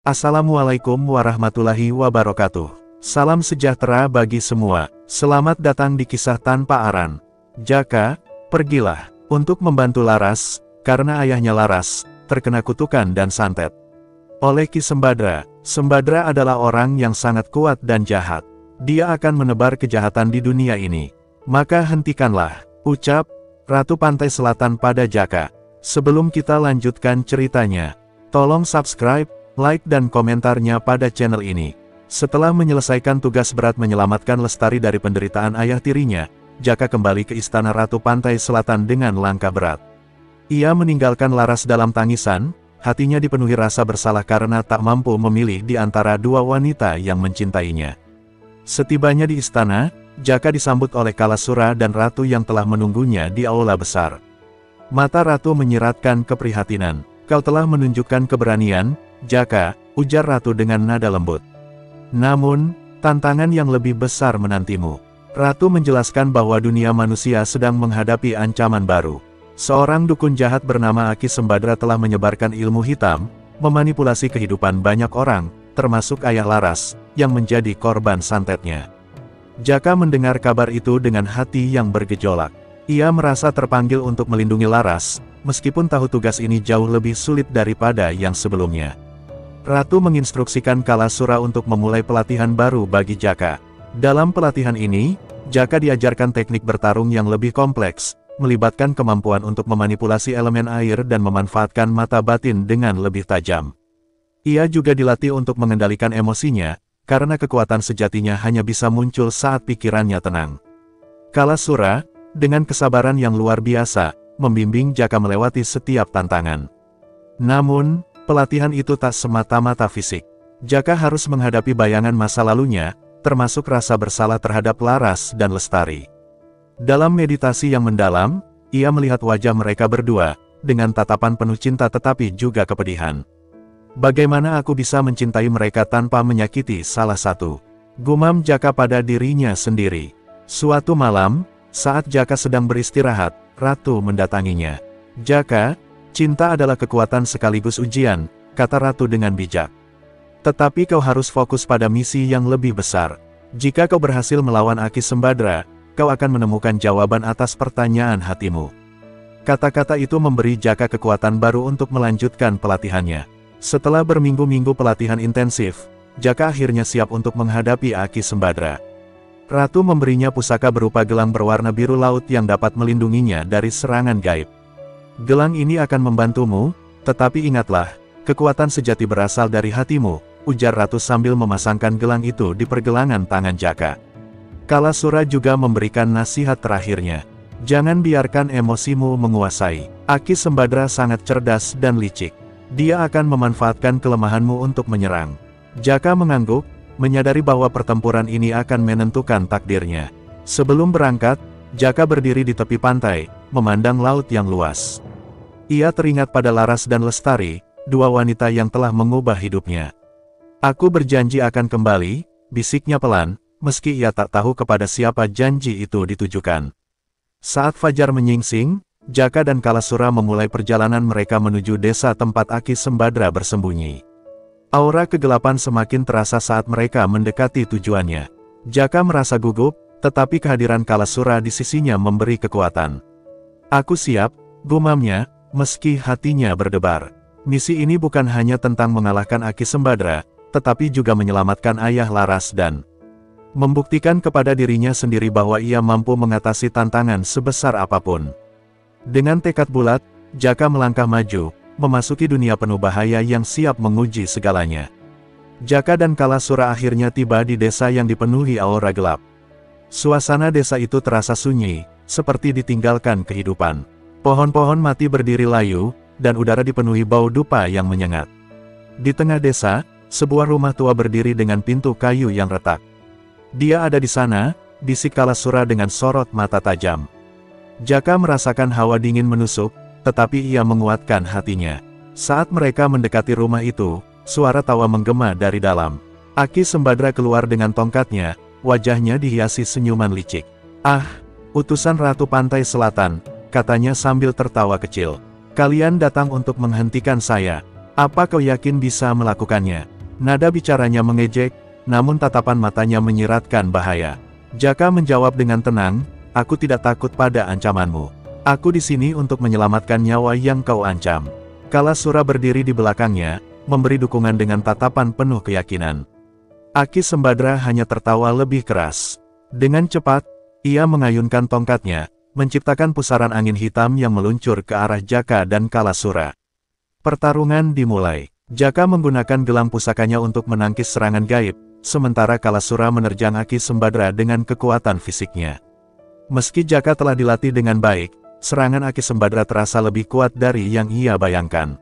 Assalamualaikum warahmatullahi wabarakatuh. Salam sejahtera bagi semua. Selamat datang di kisah tanpa aran. Jaka, pergilah untuk membantu Laras, karena ayahnya Laras terkena kutukan dan santet oleh Ki Sembadra. Sembadra adalah orang yang sangat kuat dan jahat. Dia akan menebar kejahatan di dunia ini. Maka hentikanlah, ucap Ratu Pantai Selatan pada Jaka. Sebelum kita lanjutkan ceritanya, tolong subscribe, like dan komentarnya pada channel ini. Setelah menyelesaikan tugas berat menyelamatkan Lestari dari penderitaan ayah tirinya, Jaka kembali ke istana Ratu Pantai Selatan dengan langkah berat. Ia meninggalkan Laras dalam tangisan, hatinya dipenuhi rasa bersalah karena tak mampu memilih di antara dua wanita yang mencintainya. Setibanya di istana, Jaka disambut oleh Kalasura dan Ratu yang telah menunggunya di aula besar. Mata Ratu menyiratkan keprihatinan. Kau telah menunjukkan keberanian, Jaka, ujar Ratu dengan nada lembut. Namun, tantangan yang lebih besar menantimu. Ratu menjelaskan bahwa dunia manusia sedang menghadapi ancaman baru. Seorang dukun jahat bernama Ki Sembadra telah menyebarkan ilmu hitam, memanipulasi kehidupan banyak orang, termasuk ayah Laras, yang menjadi korban santetnya. Jaka mendengar kabar itu dengan hati yang bergejolak. Ia merasa terpanggil untuk melindungi Laras, meskipun tahu tugas ini jauh lebih sulit daripada yang sebelumnya. Ratu menginstruksikan Kalasura untuk memulai pelatihan baru bagi Jaka. Dalam pelatihan ini, Jaka diajarkan teknik bertarung yang lebih kompleks, melibatkan kemampuan untuk memanipulasi elemen air dan memanfaatkan mata batin dengan lebih tajam. Ia juga dilatih untuk mengendalikan emosinya, karena kekuatan sejatinya hanya bisa muncul saat pikirannya tenang. Kalasura, dengan kesabaran yang luar biasa, membimbing Jaka melewati setiap tantangan. Namun, pelatihan itu tak semata-mata fisik. Jaka harus menghadapi bayangan masa lalunya, termasuk rasa bersalah terhadap Laras dan Lestari. Dalam meditasi yang mendalam, ia melihat wajah mereka berdua, dengan tatapan penuh cinta tetapi juga kepedihan. Bagaimana aku bisa mencintai mereka tanpa menyakiti salah satu? Gumam Jaka pada dirinya sendiri. Suatu malam, saat Jaka sedang beristirahat, Ratu mendatanginya. Jaka, cinta adalah kekuatan sekaligus ujian, kata Ratu dengan bijak. Tetapi kau harus fokus pada misi yang lebih besar. Jika kau berhasil melawan Ki Sembadra, kau akan menemukan jawaban atas pertanyaan hatimu. Kata-kata itu memberi Jaka kekuatan baru untuk melanjutkan pelatihannya. Setelah berminggu-minggu pelatihan intensif, Jaka akhirnya siap untuk menghadapi Ki Sembadra. Ratu memberinya pusaka berupa gelang berwarna biru laut yang dapat melindunginya dari serangan gaib. Gelang ini akan membantumu, tetapi ingatlah, kekuatan sejati berasal dari hatimu, ujar Ratu sambil memasangkan gelang itu di pergelangan tangan Jaka. Kalasura juga memberikan nasihat terakhirnya. Jangan biarkan emosimu menguasai. Ki Sembadra sangat cerdas dan licik. Dia akan memanfaatkan kelemahanmu untuk menyerang. Jaka mengangguk, menyadari bahwa pertempuran ini akan menentukan takdirnya. Sebelum berangkat, Jaka berdiri di tepi pantai, memandang laut yang luas. Ia teringat pada Laras dan Lestari, dua wanita yang telah mengubah hidupnya. Aku berjanji akan kembali, bisiknya pelan, meski ia tak tahu kepada siapa janji itu ditujukan. Saat fajar menyingsing, Jaka dan Kalasura memulai perjalanan mereka menuju desa tempat Ki Sembadra bersembunyi. Aura kegelapan semakin terasa saat mereka mendekati tujuannya. Jaka merasa gugup, tetapi kehadiran Kalasura di sisinya memberi kekuatan. Aku siap, gumamnya, meski hatinya berdebar. Misi ini bukan hanya tentang mengalahkan Ki Sembadra, tetapi juga menyelamatkan ayah Laras dan membuktikan kepada dirinya sendiri bahwa ia mampu mengatasi tantangan sebesar apapun. Dengan tekad bulat, Jaka melangkah maju, memasuki dunia penuh bahaya yang siap menguji segalanya. Jaka dan Kalasura akhirnya tiba di desa yang dipenuhi aura gelap. Suasana desa itu terasa sunyi, seperti ditinggalkan kehidupan. Pohon-pohon mati berdiri layu, dan udara dipenuhi bau dupa yang menyengat. Di tengah desa, sebuah rumah tua berdiri dengan pintu kayu yang retak. Dia ada di sana, bisik Kalasura dengan sorot mata tajam. Jaka merasakan hawa dingin menusuk, tetapi ia menguatkan hatinya. Saat mereka mendekati rumah itu, suara tawa menggema dari dalam. Ki Sembadra keluar dengan tongkatnya, wajahnya dihiasi senyuman licik. Ah, utusan Ratu Pantai Selatan, katanya sambil tertawa kecil. Kalian datang untuk menghentikan saya. Apa kau yakin bisa melakukannya? Nada bicaranya mengejek, namun tatapan matanya menyiratkan bahaya. Jaka menjawab dengan tenang, aku tidak takut pada ancamanmu. Aku di sini untuk menyelamatkan nyawa yang kau ancam. Kalasura berdiri di belakangnya, memberi dukungan dengan tatapan penuh keyakinan. Aki Sembadra hanya tertawa lebih keras. Dengan cepat, ia mengayunkan tongkatnya, menciptakan pusaran angin hitam yang meluncur ke arah Jaka dan Kalasura. Pertarungan dimulai. Jaka menggunakan gelang pusakanya untuk menangkis serangan gaib, sementara Kalasura menerjang Aki Sembadra dengan kekuatan fisiknya. Meski Jaka telah dilatih dengan baik, serangan Aki Sembadra terasa lebih kuat dari yang ia bayangkan.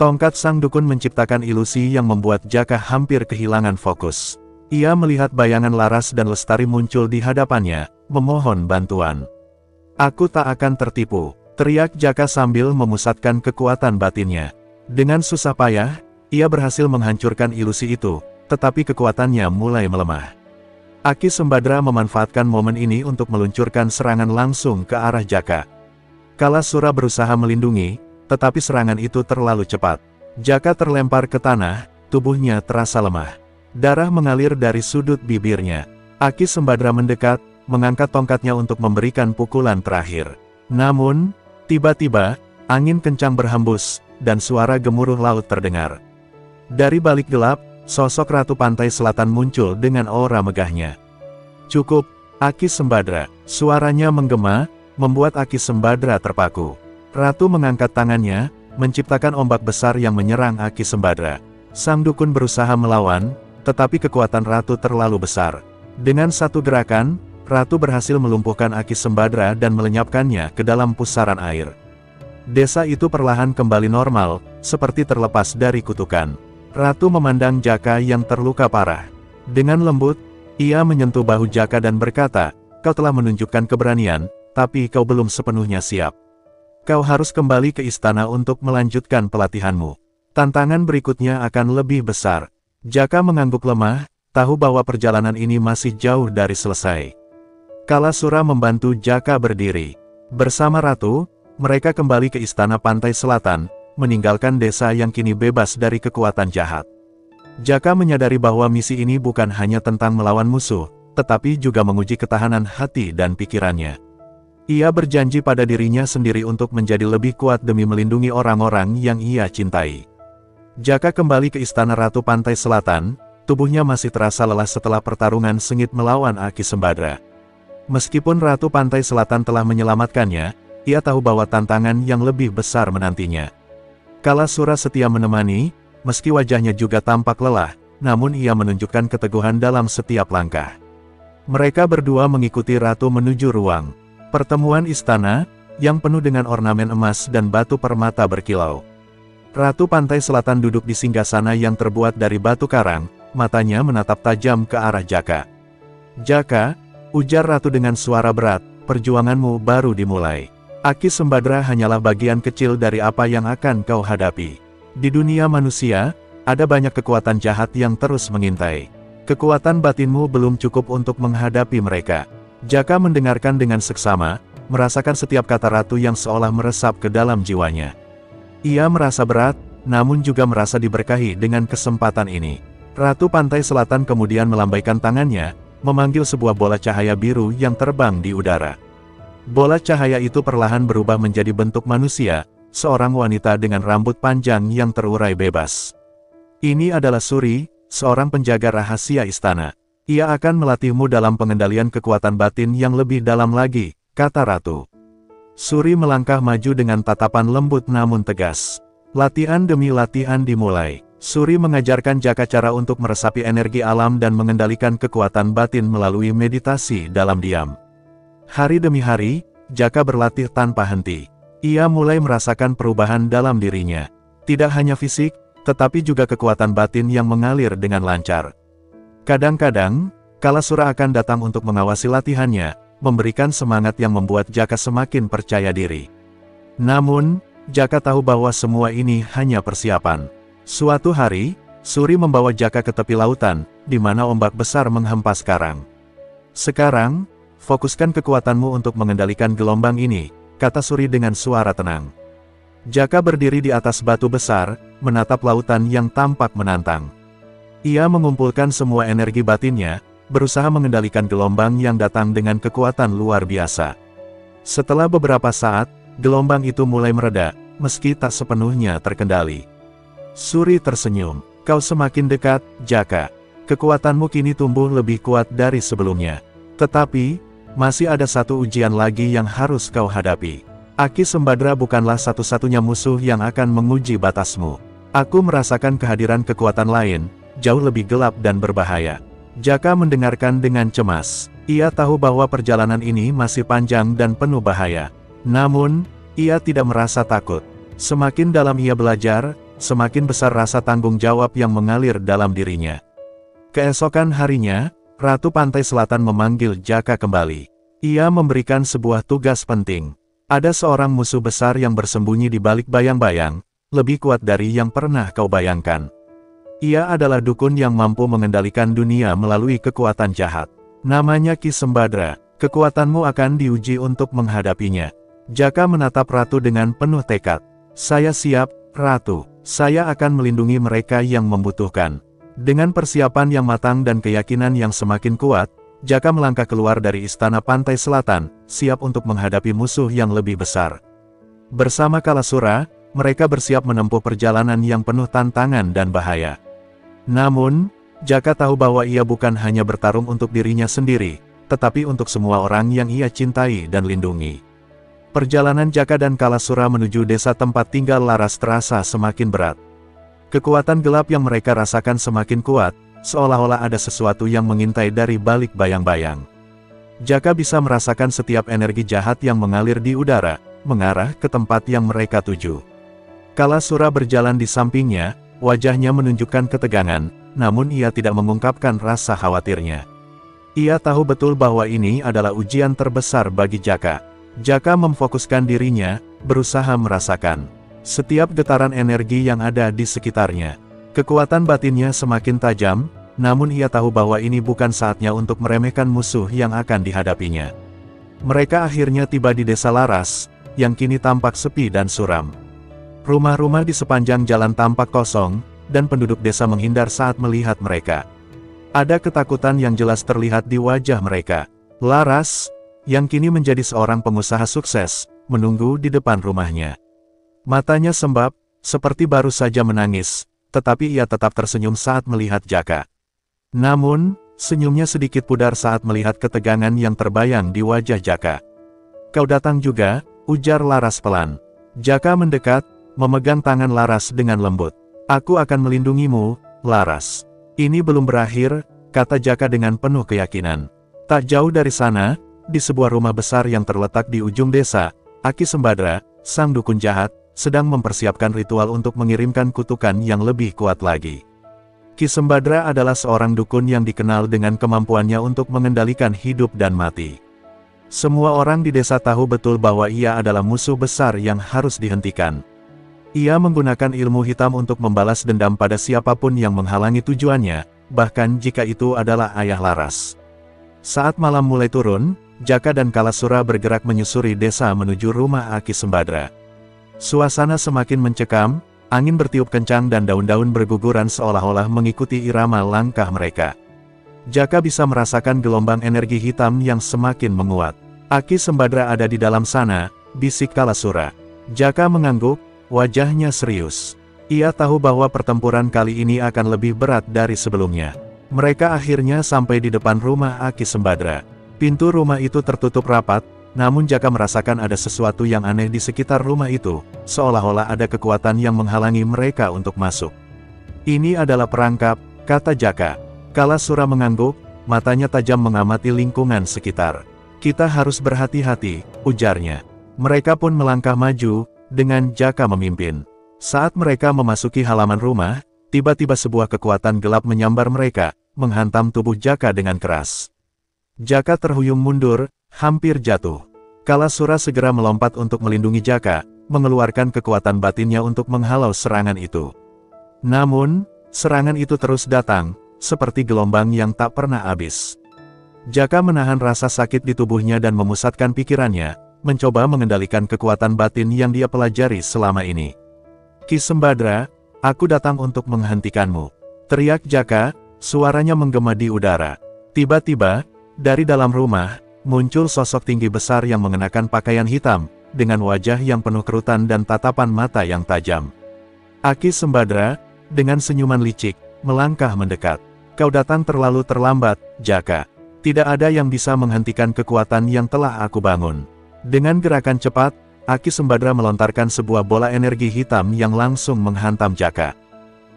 Tongkat sang dukun menciptakan ilusi yang membuat Jaka hampir kehilangan fokus. Ia melihat bayangan Laras dan Lestari muncul di hadapannya, memohon bantuan. Aku tak akan tertipu, teriak Jaka sambil memusatkan kekuatan batinnya. Dengan susah payah, ia berhasil menghancurkan ilusi itu, tetapi kekuatannya mulai melemah. Aki Sembadra memanfaatkan momen ini untuk meluncurkan serangan langsung ke arah Jaka. Kalasura berusaha melindungi, tetapi serangan itu terlalu cepat. Jaka terlempar ke tanah, tubuhnya terasa lemah. Darah mengalir dari sudut bibirnya. Aki Sembadra mendekat, mengangkat tongkatnya untuk memberikan pukulan terakhir. Namun, tiba-tiba, angin kencang berhembus, dan suara gemuruh laut terdengar. Dari balik gelap, sosok Ratu Pantai Selatan muncul dengan aura megahnya. Cukup, Aki Sembadra, suaranya menggema, membuat Aki Sembadra terpaku. Ratu mengangkat tangannya, menciptakan ombak besar yang menyerang Aki Sembadra. Sang dukun berusaha melawan, tetapi kekuatan Ratu terlalu besar. Dengan satu gerakan, Ratu berhasil melumpuhkan Aki Sembadra dan melenyapkannya ke dalam pusaran air. Desa itu perlahan kembali normal, seperti terlepas dari kutukan. Ratu memandang Jaka yang terluka parah. Dengan lembut, ia menyentuh bahu Jaka dan berkata, "Kau telah menunjukkan keberanian, tapi kau belum sepenuhnya siap. Kau harus kembali ke istana untuk melanjutkan pelatihanmu. Tantangan berikutnya akan lebih besar." Jaka mengangguk lemah, tahu bahwa perjalanan ini masih jauh dari selesai. Kalasura membantu Jaka berdiri. Bersama Ratu, mereka kembali ke istana Pantai Selatan, meninggalkan desa yang kini bebas dari kekuatan jahat. Jaka menyadari bahwa misi ini bukan hanya tentang melawan musuh, tetapi juga menguji ketahanan hati dan pikirannya. Ia berjanji pada dirinya sendiri untuk menjadi lebih kuat demi melindungi orang-orang yang ia cintai. Jaka kembali ke istana Ratu Pantai Selatan, tubuhnya masih terasa lelah setelah pertarungan sengit melawan Aki Sembadra. Meskipun Ratu Pantai Selatan telah menyelamatkannya, ia tahu bahwa tantangan yang lebih besar menantinya. Kalasura setia menemani, meski wajahnya juga tampak lelah, namun ia menunjukkan keteguhan dalam setiap langkah. Mereka berdua mengikuti Ratu menuju ruang pertemuan istana, yang penuh dengan ornamen emas dan batu permata berkilau. Ratu Pantai Selatan duduk di singgasana yang terbuat dari batu karang, matanya menatap tajam ke arah Jaka. "Jaka," ujar Ratu dengan suara berat, "perjuanganmu baru dimulai. Aki Sembadra hanyalah bagian kecil dari apa yang akan kau hadapi. Di dunia manusia, ada banyak kekuatan jahat yang terus mengintai. Kekuatan batinmu belum cukup untuk menghadapi mereka." Jaka mendengarkan dengan seksama, merasakan setiap kata Ratu yang seolah meresap ke dalam jiwanya. Ia merasa berat, namun juga merasa diberkahi dengan kesempatan ini. Ratu Pantai Selatan kemudian melambaikan tangannya, memanggil sebuah bola cahaya biru yang terbang di udara. Bola cahaya itu perlahan berubah menjadi bentuk manusia, seorang wanita dengan rambut panjang yang terurai bebas. "Ini adalah Suri, seorang penjaga rahasia istana. Ia akan melatihmu dalam pengendalian kekuatan batin yang lebih dalam lagi," kata Ratu. Suri melangkah maju dengan tatapan lembut namun tegas. Latihan demi latihan dimulai. Suri mengajarkan Jaka cara untuk meresapi energi alam dan mengendalikan kekuatan batin melalui meditasi dalam diam. Hari demi hari, Jaka berlatih tanpa henti. Ia mulai merasakan perubahan dalam dirinya. Tidak hanya fisik, tetapi juga kekuatan batin yang mengalir dengan lancar. Kadang-kadang, Kalasura akan datang untuk mengawasi latihannya, memberikan semangat yang membuat Jaka semakin percaya diri. Namun, Jaka tahu bahwa semua ini hanya persiapan. Suatu hari, Suri membawa Jaka ke tepi lautan, di mana ombak besar menghempas karang. "Sekarang, fokuskan kekuatanmu untuk mengendalikan gelombang ini," kata Suri dengan suara tenang. Jaka berdiri di atas batu besar, menatap lautan yang tampak menantang. Ia mengumpulkan semua energi batinnya, berusaha mengendalikan gelombang yang datang dengan kekuatan luar biasa. Setelah beberapa saat, gelombang itu mulai mereda, meski tak sepenuhnya terkendali. Suri tersenyum. Kau semakin dekat, Jaka. Kekuatanmu kini tumbuh lebih kuat dari sebelumnya. Tetapi, masih ada satu ujian lagi yang harus kau hadapi. Aki Sembadra bukanlah satu-satunya musuh yang akan menguji batasmu. Aku merasakan kehadiran kekuatan lain, jauh lebih gelap dan berbahaya. Jaka mendengarkan dengan cemas. Ia tahu bahwa perjalanan ini masih panjang dan penuh bahaya. Namun, ia tidak merasa takut. Semakin dalam ia belajar, semakin besar rasa tanggung jawab yang mengalir dalam dirinya. Keesokan harinya, Ratu Pantai Selatan memanggil Jaka kembali. Ia memberikan sebuah tugas penting. Ada seorang musuh besar yang bersembunyi di balik bayang-bayang, lebih kuat dari yang pernah kau bayangkan. Ia adalah dukun yang mampu mengendalikan dunia melalui kekuatan jahat. Namanya Ki Sembadra. Kekuatanmu akan diuji untuk menghadapinya. Jaka menatap Ratu dengan penuh tekad. Saya siap, Ratu. Saya akan melindungi mereka yang membutuhkan. Dengan persiapan yang matang dan keyakinan yang semakin kuat, Jaka melangkah keluar dari istana Pantai Selatan, siap untuk menghadapi musuh yang lebih besar. Bersama Kalasura, mereka bersiap menempuh perjalanan yang penuh tantangan dan bahaya. Namun, Jaka tahu bahwa ia bukan hanya bertarung untuk dirinya sendiri, tetapi untuk semua orang yang ia cintai dan lindungi. Perjalanan Jaka dan Kalasura menuju desa tempat tinggal Laras terasa semakin berat. Kekuatan gelap yang mereka rasakan semakin kuat, seolah-olah ada sesuatu yang mengintai dari balik bayang-bayang. Jaka bisa merasakan setiap energi jahat yang mengalir di udara, mengarah ke tempat yang mereka tuju. Kalasura berjalan di sampingnya, wajahnya menunjukkan ketegangan, namun ia tidak mengungkapkan rasa khawatirnya. Ia tahu betul bahwa ini adalah ujian terbesar bagi Jaka. Jaka memfokuskan dirinya, berusaha merasakan setiap getaran energi yang ada di sekitarnya. Kekuatan batinnya semakin tajam, namun ia tahu bahwa ini bukan saatnya untuk meremehkan musuh yang akan dihadapinya. Mereka akhirnya tiba di desa Laras, yang kini tampak sepi dan suram. Rumah-rumah di sepanjang jalan tampak kosong, dan penduduk desa menghindar saat melihat mereka. Ada ketakutan yang jelas terlihat di wajah mereka. Laras, yang kini menjadi seorang pengusaha sukses, menunggu di depan rumahnya. Matanya sembab, seperti baru saja menangis, tetapi ia tetap tersenyum saat melihat Jaka. Namun, senyumnya sedikit pudar saat melihat ketegangan yang terbayang di wajah Jaka. Kau datang juga, ujar Laras pelan. Jaka mendekat, memegang tangan Laras dengan lembut. Aku akan melindungimu, Laras. Ini belum berakhir, kata Jaka dengan penuh keyakinan. Tak jauh dari sana, di sebuah rumah besar yang terletak di ujung desa, Aki Sembadra, sang dukun jahat, sedang mempersiapkan ritual untuk mengirimkan kutukan yang lebih kuat lagi. Ki Sembadra adalah seorang dukun yang dikenal dengan kemampuannya untuk mengendalikan hidup dan mati. Semua orang di desa tahu betul bahwa ia adalah musuh besar yang harus dihentikan. Ia menggunakan ilmu hitam untuk membalas dendam pada siapapun yang menghalangi tujuannya, bahkan jika itu adalah ayah Laras. Saat malam mulai turun, Jaka dan Kalasura bergerak menyusuri desa menuju rumah Aki Sembadra. Suasana semakin mencekam, angin bertiup kencang dan daun-daun berguguran seolah-olah mengikuti irama langkah mereka. Jaka bisa merasakan gelombang energi hitam yang semakin menguat. Aki Sembadra ada di dalam sana, bisik Kalasura. Jaka mengangguk, wajahnya serius. Ia tahu bahwa pertempuran kali ini akan lebih berat dari sebelumnya. Mereka akhirnya sampai di depan rumah Aki Sembadra. Pintu rumah itu tertutup rapat, namun Jaka merasakan ada sesuatu yang aneh di sekitar rumah itu, seolah-olah ada kekuatan yang menghalangi mereka untuk masuk. Ini adalah perangkap, kata Jaka. Kalasura mengangguk, matanya tajam mengamati lingkungan sekitar. Kita harus berhati-hati, ujarnya. Mereka pun melangkah maju, dengan Jaka memimpin. Saat mereka memasuki halaman rumah, tiba-tiba sebuah kekuatan gelap menyambar mereka, menghantam tubuh Jaka dengan keras. Jaka terhuyung mundur, hampir jatuh. Kalasura segera melompat untuk melindungi Jaka, mengeluarkan kekuatan batinnya untuk menghalau serangan itu. Namun, serangan itu terus datang, seperti gelombang yang tak pernah habis. Jaka menahan rasa sakit di tubuhnya dan memusatkan pikirannya, mencoba mengendalikan kekuatan batin yang dia pelajari selama ini. Ki Sembadra, aku datang untuk menghentikanmu. Teriak Jaka, suaranya menggema di udara. Tiba-tiba, dari dalam rumah, muncul sosok tinggi besar yang mengenakan pakaian hitam, dengan wajah yang penuh kerutan dan tatapan mata yang tajam. Ki Sembadra, dengan senyuman licik, melangkah mendekat. Kau datang terlalu terlambat, Jaka. Tidak ada yang bisa menghentikan kekuatan yang telah aku bangun. Dengan gerakan cepat, Ki Sembadra melontarkan sebuah bola energi hitam yang langsung menghantam Jaka.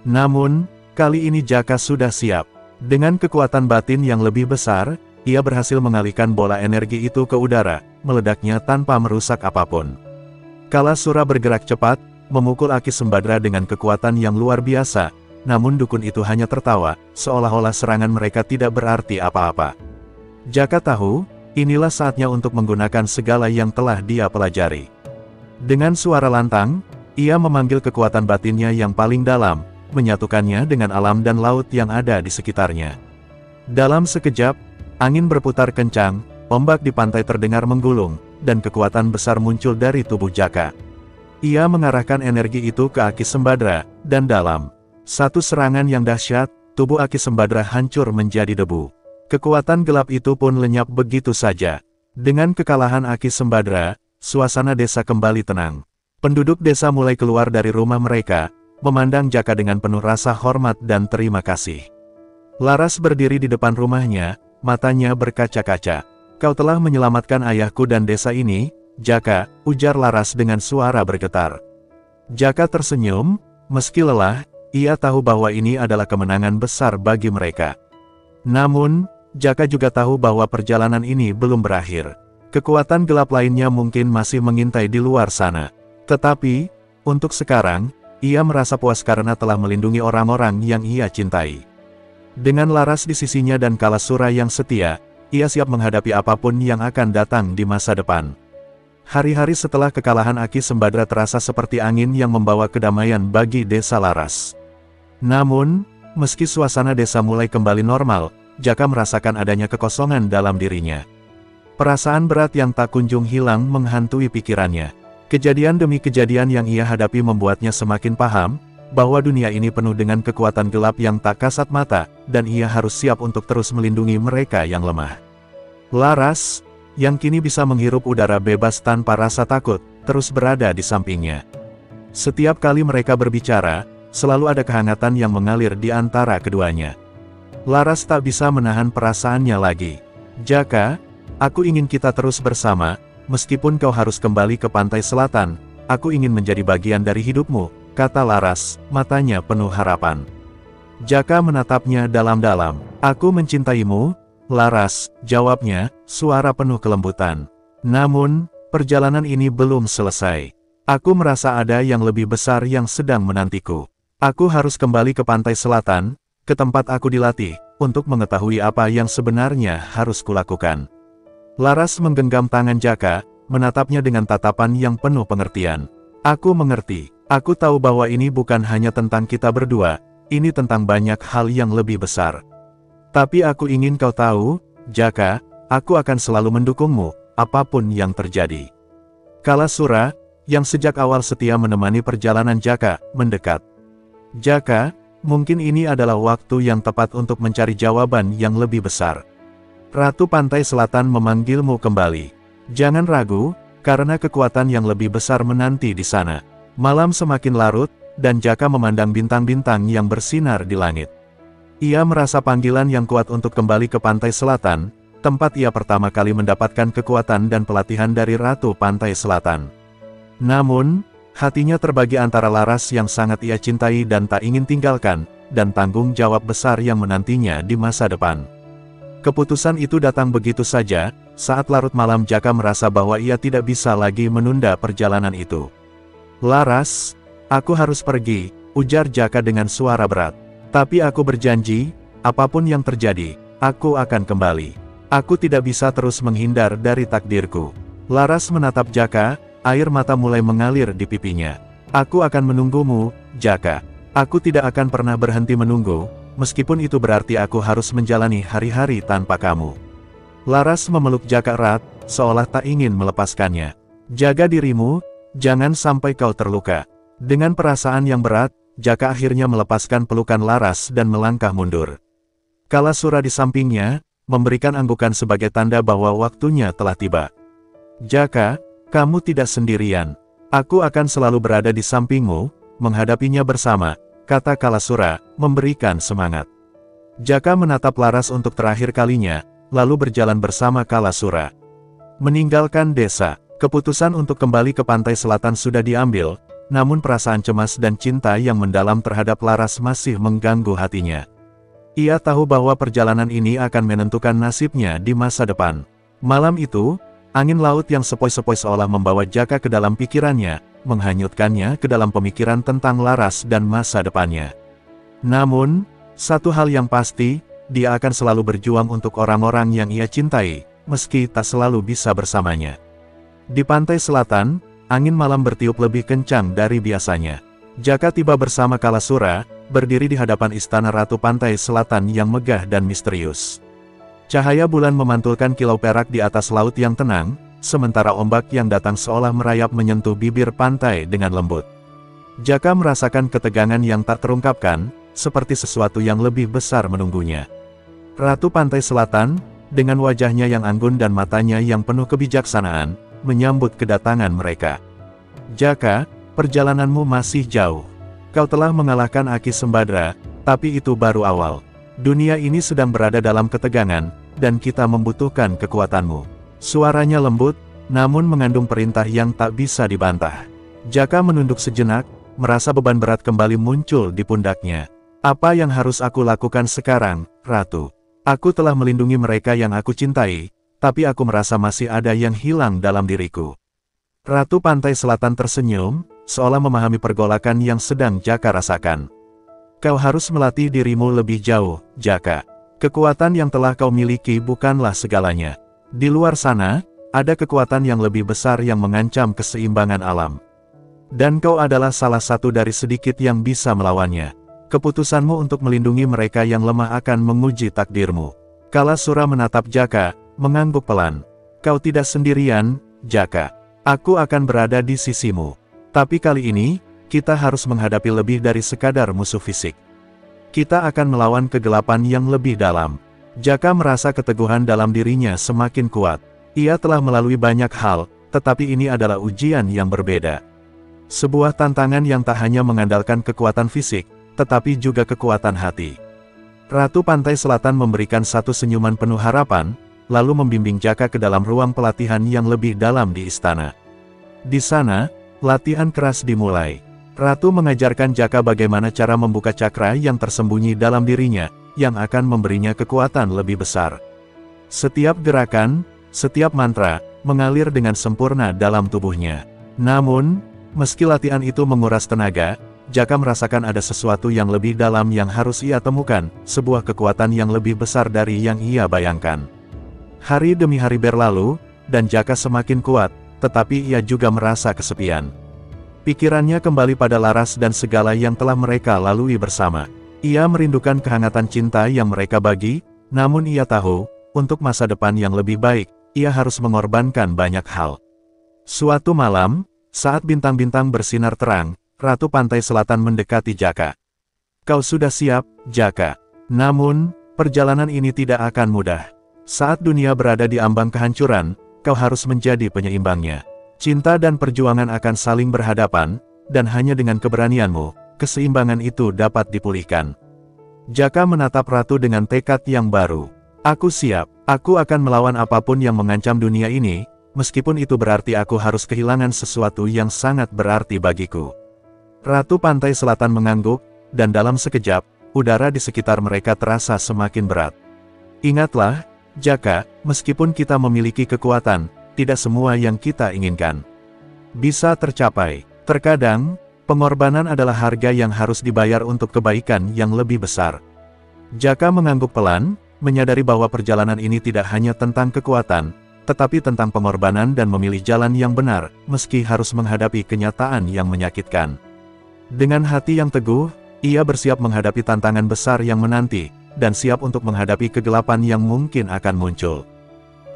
Namun, kali ini Jaka sudah siap. Dengan kekuatan batin yang lebih besar, ia berhasil mengalihkan bola energi itu ke udara, meledaknya tanpa merusak apapun. Kalasura bergerak cepat, memukul Ki Sembadra dengan kekuatan yang luar biasa, namun dukun itu hanya tertawa, seolah-olah serangan mereka tidak berarti apa-apa. Jaka tahu, inilah saatnya untuk menggunakan segala yang telah dia pelajari. Dengan suara lantang, ia memanggil kekuatan batinnya yang paling dalam, menyatukannya dengan alam dan laut yang ada di sekitarnya. Dalam sekejap, angin berputar kencang, ombak di pantai terdengar menggulung, dan kekuatan besar muncul dari tubuh Jaka. Ia mengarahkan energi itu ke Ki Sembadra, dan dalam satu serangan yang dahsyat, tubuh Ki Sembadra hancur menjadi debu. Kekuatan gelap itu pun lenyap begitu saja. Dengan kekalahan Ki Sembadra, suasana desa kembali tenang. Penduduk desa mulai keluar dari rumah mereka, memandang Jaka dengan penuh rasa hormat dan terima kasih. Laras berdiri di depan rumahnya, matanya berkaca-kaca. Kau telah menyelamatkan ayahku dan desa ini, Jaka, ujar Laras dengan suara bergetar. Jaka tersenyum, meski lelah, ia tahu bahwa ini adalah kemenangan besar bagi mereka. Namun, Jaka juga tahu bahwa perjalanan ini belum berakhir. Kekuatan gelap lainnya mungkin masih mengintai di luar sana. Tetapi, untuk sekarang, ia merasa puas karena telah melindungi orang-orang yang ia cintai. Dengan Laras di sisinya dan Kalasura yang setia, ia siap menghadapi apapun yang akan datang di masa depan. Hari-hari setelah kekalahan Ki Sembadra terasa seperti angin yang membawa kedamaian bagi desa Laras. Namun, meski suasana desa mulai kembali normal, Jaka merasakan adanya kekosongan dalam dirinya. Perasaan berat yang tak kunjung hilang menghantui pikirannya. Kejadian demi kejadian yang ia hadapi membuatnya semakin paham, bahwa dunia ini penuh dengan kekuatan gelap yang tak kasat mata, dan ia harus siap untuk terus melindungi mereka yang lemah. Laras, yang kini bisa menghirup udara bebas tanpa rasa takut, terus berada di sampingnya. Setiap kali mereka berbicara, selalu ada kehangatan yang mengalir di antara keduanya. Laras tak bisa menahan perasaannya lagi. Jaka, aku ingin kita terus bersama, meskipun kau harus kembali ke pantai selatan, aku ingin menjadi bagian dari hidupmu, kata Laras, matanya penuh harapan. Jaka menatapnya dalam-dalam. Aku mencintaimu, Laras, jawabnya, suara penuh kelembutan. Namun, perjalanan ini belum selesai. Aku merasa ada yang lebih besar yang sedang menantiku. Aku harus kembali ke pantai selatan, ke tempat aku dilatih, untuk mengetahui apa yang sebenarnya harus kulakukan. Laras menggenggam tangan Jaka, menatapnya dengan tatapan yang penuh pengertian. Aku mengerti. Aku tahu bahwa ini bukan hanya tentang kita berdua, ini tentang banyak hal yang lebih besar. Tapi aku ingin kau tahu, Jaka, aku akan selalu mendukungmu, apapun yang terjadi. Kalasura, yang sejak awal setia menemani perjalanan Jaka, mendekat. Jaka, mungkin ini adalah waktu yang tepat untuk mencari jawaban yang lebih besar. Ratu Pantai Selatan memanggilmu kembali. Jangan ragu, karena kekuatan yang lebih besar menanti di sana. Malam semakin larut, dan Jaka memandang bintang-bintang yang bersinar di langit. Ia merasa panggilan yang kuat untuk kembali ke Pantai Selatan, tempat ia pertama kali mendapatkan kekuatan dan pelatihan dari Ratu Pantai Selatan. Namun, hatinya terbagi antara Laras yang sangat ia cintai dan tak ingin tinggalkan, dan tanggung jawab besar yang menantinya di masa depan. Keputusan itu datang begitu saja, saat larut malam Jaka merasa bahwa ia tidak bisa lagi menunda perjalanan itu. Laras, aku harus pergi, ujar Jaka dengan suara berat. Tapi aku berjanji, apapun yang terjadi, aku akan kembali. Aku tidak bisa terus menghindar dari takdirku. Laras menatap Jaka, air mata mulai mengalir di pipinya. Aku akan menunggumu, Jaka. Aku tidak akan pernah berhenti menunggu, meskipun itu berarti aku harus menjalani hari-hari tanpa kamu. Laras memeluk Jaka erat, seolah tak ingin melepaskannya. Jaga dirimu, jangan sampai kau terluka. Dengan perasaan yang berat, Jaka akhirnya melepaskan pelukan Laras dan melangkah mundur. Kalasura di sampingnya, memberikan anggukan sebagai tanda bahwa waktunya telah tiba. Jaka, kamu tidak sendirian. Aku akan selalu berada di sampingmu, menghadapinya bersama, kata Kalasura, memberikan semangat. Jaka menatap Laras untuk terakhir kalinya, lalu berjalan bersama Kalasura. Meninggalkan desa, keputusan untuk kembali ke pantai selatan sudah diambil, namun perasaan cemas dan cinta yang mendalam terhadap Laras masih mengganggu hatinya. Ia tahu bahwa perjalanan ini akan menentukan nasibnya di masa depan. Malam itu, angin laut yang sepoi-sepoi seolah membawa Jaka ke dalam pikirannya, menghanyutkannya ke dalam pemikiran tentang Laras dan masa depannya. Namun, satu hal yang pasti, dia akan selalu berjuang untuk orang-orang yang ia cintai, meski tak selalu bisa bersamanya. Di pantai selatan, angin malam bertiup lebih kencang dari biasanya. Jaka tiba bersama Kalasura, berdiri di hadapan istana Ratu Pantai Selatan yang megah dan misterius. Cahaya bulan memantulkan kilau perak di atas laut yang tenang, sementara ombak yang datang seolah merayap menyentuh bibir pantai dengan lembut. Jaka merasakan ketegangan yang tak terungkapkan, seperti sesuatu yang lebih besar menunggunya. Ratu Pantai Selatan, dengan wajahnya yang anggun dan matanya yang penuh kebijaksanaan, menyambut kedatangan mereka. Jaka, perjalananmu masih jauh. Kau telah mengalahkan Aki Sembadra, tapi itu baru awal. Dunia ini sedang berada dalam ketegangan, dan kita membutuhkan kekuatanmu. Suaranya lembut, namun mengandung perintah yang tak bisa dibantah. Jaka menunduk sejenak, merasa beban berat kembali muncul di pundaknya. Apa yang harus aku lakukan sekarang, Ratu? Aku telah melindungi mereka yang aku cintai, tapi aku merasa masih ada yang hilang dalam diriku. Ratu Pantai Selatan tersenyum, seolah memahami pergolakan yang sedang Jaka rasakan. Kau harus melatih dirimu lebih jauh, Jaka. Kekuatan yang telah kau miliki bukanlah segalanya. Di luar sana, ada kekuatan yang lebih besar yang mengancam keseimbangan alam. Dan kau adalah salah satu dari sedikit yang bisa melawannya. Keputusanmu untuk melindungi mereka yang lemah akan menguji takdirmu. Kalasura menatap Jaka, mengangguk pelan. Kau tidak sendirian, Jaka. Aku akan berada di sisimu. Tapi kali ini, kita harus menghadapi lebih dari sekadar musuh fisik. Kita akan melawan kegelapan yang lebih dalam. Jaka merasa keteguhan dalam dirinya semakin kuat. Ia telah melalui banyak hal, tetapi ini adalah ujian yang berbeda. Sebuah tantangan yang tak hanya mengandalkan kekuatan fisik, tetapi juga kekuatan hati. Ratu Pantai Selatan memberikan satu senyuman penuh harapan, lalu membimbing Jaka ke dalam ruang pelatihan yang lebih dalam di istana. Di sana, latihan keras dimulai. Ratu mengajarkan Jaka bagaimana cara membuka cakra yang tersembunyi dalam dirinya, yang akan memberinya kekuatan lebih besar. Setiap gerakan, setiap mantra, mengalir dengan sempurna dalam tubuhnya. Namun, meski latihan itu menguras tenaga, Jaka merasakan ada sesuatu yang lebih dalam yang harus ia temukan, sebuah kekuatan yang lebih besar dari yang ia bayangkan. Hari demi hari berlalu, dan Jaka semakin kuat, tetapi ia juga merasa kesepian. Pikirannya kembali pada Laras dan segala yang telah mereka lalui bersama. Ia merindukan kehangatan cinta yang mereka bagi, namun ia tahu, untuk masa depan yang lebih baik, ia harus mengorbankan banyak hal. Suatu malam, saat bintang-bintang bersinar terang, Ratu Pantai Selatan mendekati Jaka. Kau sudah siap, Jaka. Namun, perjalanan ini tidak akan mudah. Saat dunia berada di ambang kehancuran, kau harus menjadi penyeimbangnya. Cinta dan perjuangan akan saling berhadapan, dan hanya dengan keberanianmu, keseimbangan itu dapat dipulihkan. Jaka menatap Ratu dengan tekad yang baru. Aku siap, aku akan melawan apapun yang mengancam dunia ini, meskipun itu berarti aku harus kehilangan sesuatu yang sangat berarti bagiku. Ratu Pantai Selatan mengangguk, dan dalam sekejap, udara di sekitar mereka terasa semakin berat. Ingatlah, Jaka, meskipun kita memiliki kekuatan, tidak semua yang kita inginkan bisa tercapai. Terkadang, pengorbanan adalah harga yang harus dibayar untuk kebaikan yang lebih besar. Jaka mengangguk pelan, menyadari bahwa perjalanan ini tidak hanya tentang kekuatan, tetapi tentang pengorbanan dan memilih jalan yang benar, meski harus menghadapi kenyataan yang menyakitkan. Dengan hati yang teguh, ia bersiap menghadapi tantangan besar yang menanti, dan siap untuk menghadapi kegelapan yang mungkin akan muncul.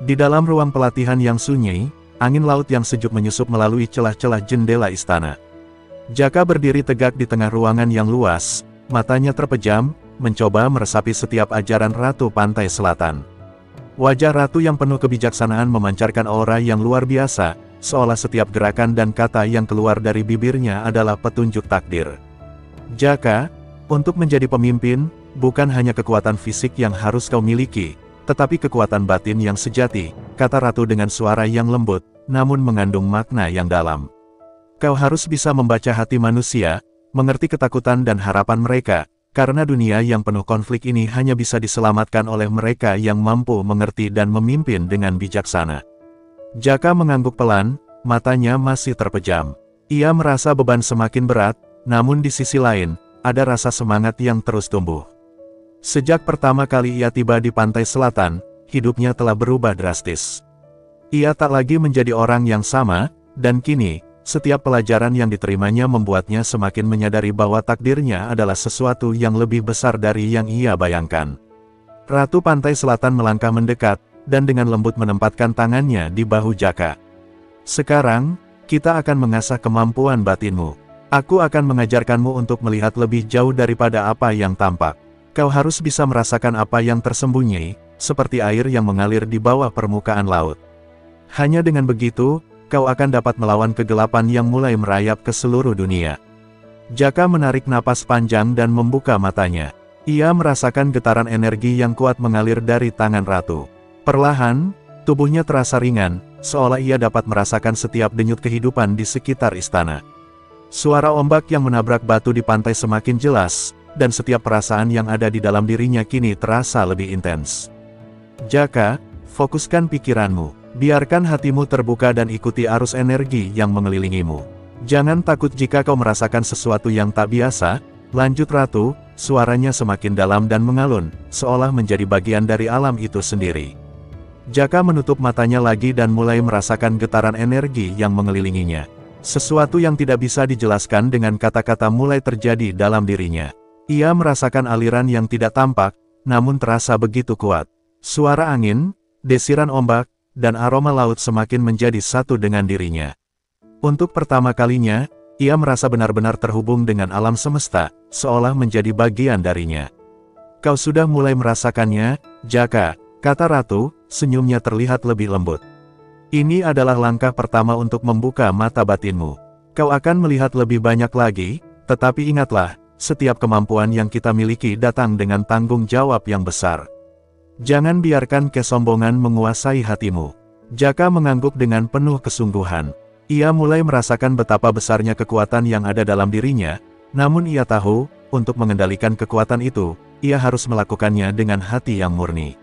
Di dalam ruang pelatihan yang sunyi, angin laut yang sejuk menyusup melalui celah-celah jendela istana. Jaka berdiri tegak di tengah ruangan yang luas, matanya terpejam, mencoba meresapi setiap ajaran Ratu Pantai Selatan. Wajah Ratu yang penuh kebijaksanaan memancarkan aura yang luar biasa, seolah setiap gerakan dan kata yang keluar dari bibirnya adalah petunjuk takdir. Jaka, untuk menjadi pemimpin, bukan hanya kekuatan fisik yang harus kau miliki, tetapi kekuatan batin yang sejati, kata Ratu dengan suara yang lembut, namun mengandung makna yang dalam. Kau harus bisa membaca hati manusia, mengerti ketakutan dan harapan mereka, karena dunia yang penuh konflik ini hanya bisa diselamatkan oleh mereka yang mampu mengerti dan memimpin dengan bijaksana. Jaka mengangguk pelan, matanya masih terpejam. Ia merasa beban semakin berat, namun di sisi lain, ada rasa semangat yang terus tumbuh. Sejak pertama kali ia tiba di pantai selatan, hidupnya telah berubah drastis. Ia tak lagi menjadi orang yang sama, dan kini, setiap pelajaran yang diterimanya membuatnya semakin menyadari bahwa takdirnya adalah sesuatu yang lebih besar dari yang ia bayangkan. Ratu Pantai Selatan melangkah mendekat, dan dengan lembut menempatkan tangannya di bahu Jaka. Sekarang, kita akan mengasah kemampuan batinmu. Aku akan mengajarkanmu untuk melihat lebih jauh daripada apa yang tampak. Kau harus bisa merasakan apa yang tersembunyi, seperti air yang mengalir di bawah permukaan laut. Hanya dengan begitu, kau akan dapat melawan kegelapan yang mulai merayap ke seluruh dunia. Jaka menarik napas panjang dan membuka matanya. Ia merasakan getaran energi yang kuat mengalir dari tangan Ratu. Perlahan, tubuhnya terasa ringan, seolah ia dapat merasakan setiap denyut kehidupan di sekitar istana. Suara ombak yang menabrak batu di pantai semakin jelas, dan setiap perasaan yang ada di dalam dirinya kini terasa lebih intens. Jaka, fokuskan pikiranmu, biarkan hatimu terbuka dan ikuti arus energi yang mengelilingimu. Jangan takut jika kau merasakan sesuatu yang tak biasa, lanjut Ratu, suaranya semakin dalam dan mengalun, seolah menjadi bagian dari alam itu sendiri. Jaka menutup matanya lagi dan mulai merasakan getaran energi yang mengelilinginya. Sesuatu yang tidak bisa dijelaskan dengan kata-kata mulai terjadi dalam dirinya. Ia merasakan aliran yang tidak tampak, namun terasa begitu kuat. Suara angin, desiran ombak, dan aroma laut semakin menjadi satu dengan dirinya. Untuk pertama kalinya, ia merasa benar-benar terhubung dengan alam semesta, seolah menjadi bagian darinya. Kau sudah mulai merasakannya, Jaka, kata Ratu, senyumnya terlihat lebih lembut. Ini adalah langkah pertama untuk membuka mata batinmu. Kau akan melihat lebih banyak lagi, tetapi ingatlah, setiap kemampuan yang kita miliki datang dengan tanggung jawab yang besar. Jangan biarkan kesombongan menguasai hatimu. Jaka mengangguk dengan penuh kesungguhan. Ia mulai merasakan betapa besarnya kekuatan yang ada dalam dirinya, namun ia tahu, untuk mengendalikan kekuatan itu, ia harus melakukannya dengan hati yang murni.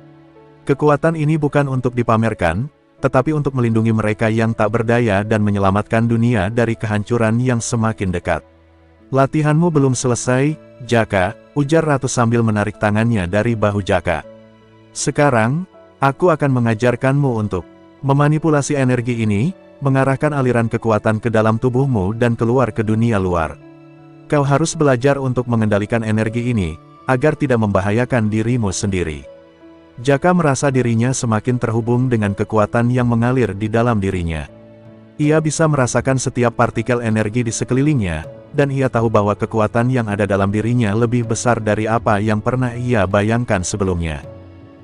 Kekuatan ini bukan untuk dipamerkan, tetapi untuk melindungi mereka yang tak berdaya dan menyelamatkan dunia dari kehancuran yang semakin dekat. Latihanmu belum selesai, Jaka, ujar Ratu sambil menarik tangannya dari bahu Jaka. Sekarang, aku akan mengajarkanmu untuk memanipulasi energi ini, mengarahkan aliran kekuatan ke dalam tubuhmu dan keluar ke dunia luar. Kau harus belajar untuk mengendalikan energi ini, agar tidak membahayakan dirimu sendiri. Jaka merasa dirinya semakin terhubung dengan kekuatan yang mengalir di dalam dirinya. Ia bisa merasakan setiap partikel energi di sekelilingnya, dan ia tahu bahwa kekuatan yang ada dalam dirinya lebih besar dari apa yang pernah ia bayangkan sebelumnya.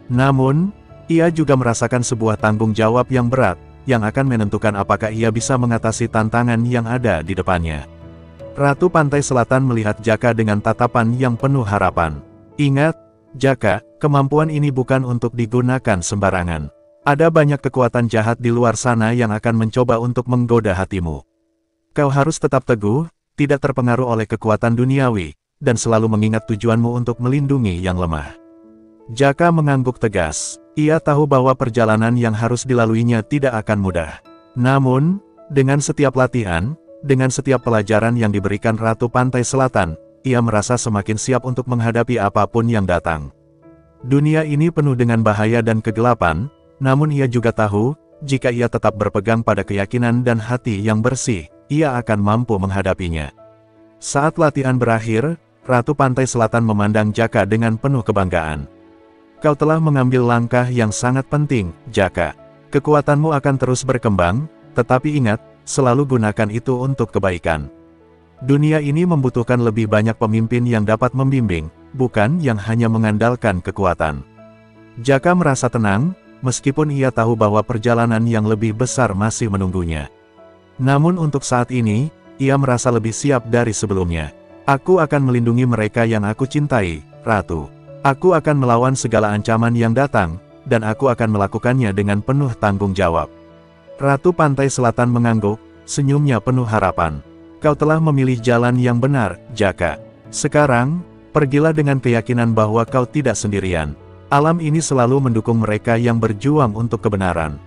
Namun, ia juga merasakan sebuah tanggung jawab yang berat, yang akan menentukan apakah ia bisa mengatasi tantangan yang ada di depannya. Ratu Pantai Selatan melihat Jaka dengan tatapan yang penuh harapan. Ingat, Jaka, kemampuan ini bukan untuk digunakan sembarangan. Ada banyak kekuatan jahat di luar sana yang akan mencoba untuk menggoda hatimu. Kau harus tetap teguh, tidak terpengaruh oleh kekuatan duniawi, dan selalu mengingat tujuanmu untuk melindungi yang lemah. Jaka mengangguk tegas. Ia tahu bahwa perjalanan yang harus dilaluinya tidak akan mudah. Namun, dengan setiap latihan, dengan setiap pelajaran yang diberikan Ratu Pantai Selatan, ia merasa semakin siap untuk menghadapi apapun yang datang. Dunia ini penuh dengan bahaya dan kegelapan, namun ia juga tahu, jika ia tetap berpegang pada keyakinan dan hati yang bersih, ia akan mampu menghadapinya. Saat latihan berakhir, Ratu Pantai Selatan memandang Jaka dengan penuh kebanggaan. Kau telah mengambil langkah yang sangat penting, Jaka. Kekuatanmu akan terus berkembang, tetapi ingat, selalu gunakan itu untuk kebaikan. Dunia ini membutuhkan lebih banyak pemimpin yang dapat membimbing, bukan yang hanya mengandalkan kekuatan. Jaka merasa tenang, meskipun ia tahu bahwa perjalanan yang lebih besar masih menunggunya. Namun untuk saat ini, ia merasa lebih siap dari sebelumnya. Aku akan melindungi mereka yang aku cintai, Ratu. Aku akan melawan segala ancaman yang datang, dan aku akan melakukannya dengan penuh tanggung jawab. Ratu Pantai Selatan mengangguk, senyumnya penuh harapan. Kau telah memilih jalan yang benar, Jaka. Sekarang, pergilah dengan keyakinan bahwa kau tidak sendirian. Alam ini selalu mendukung mereka yang berjuang untuk kebenaran.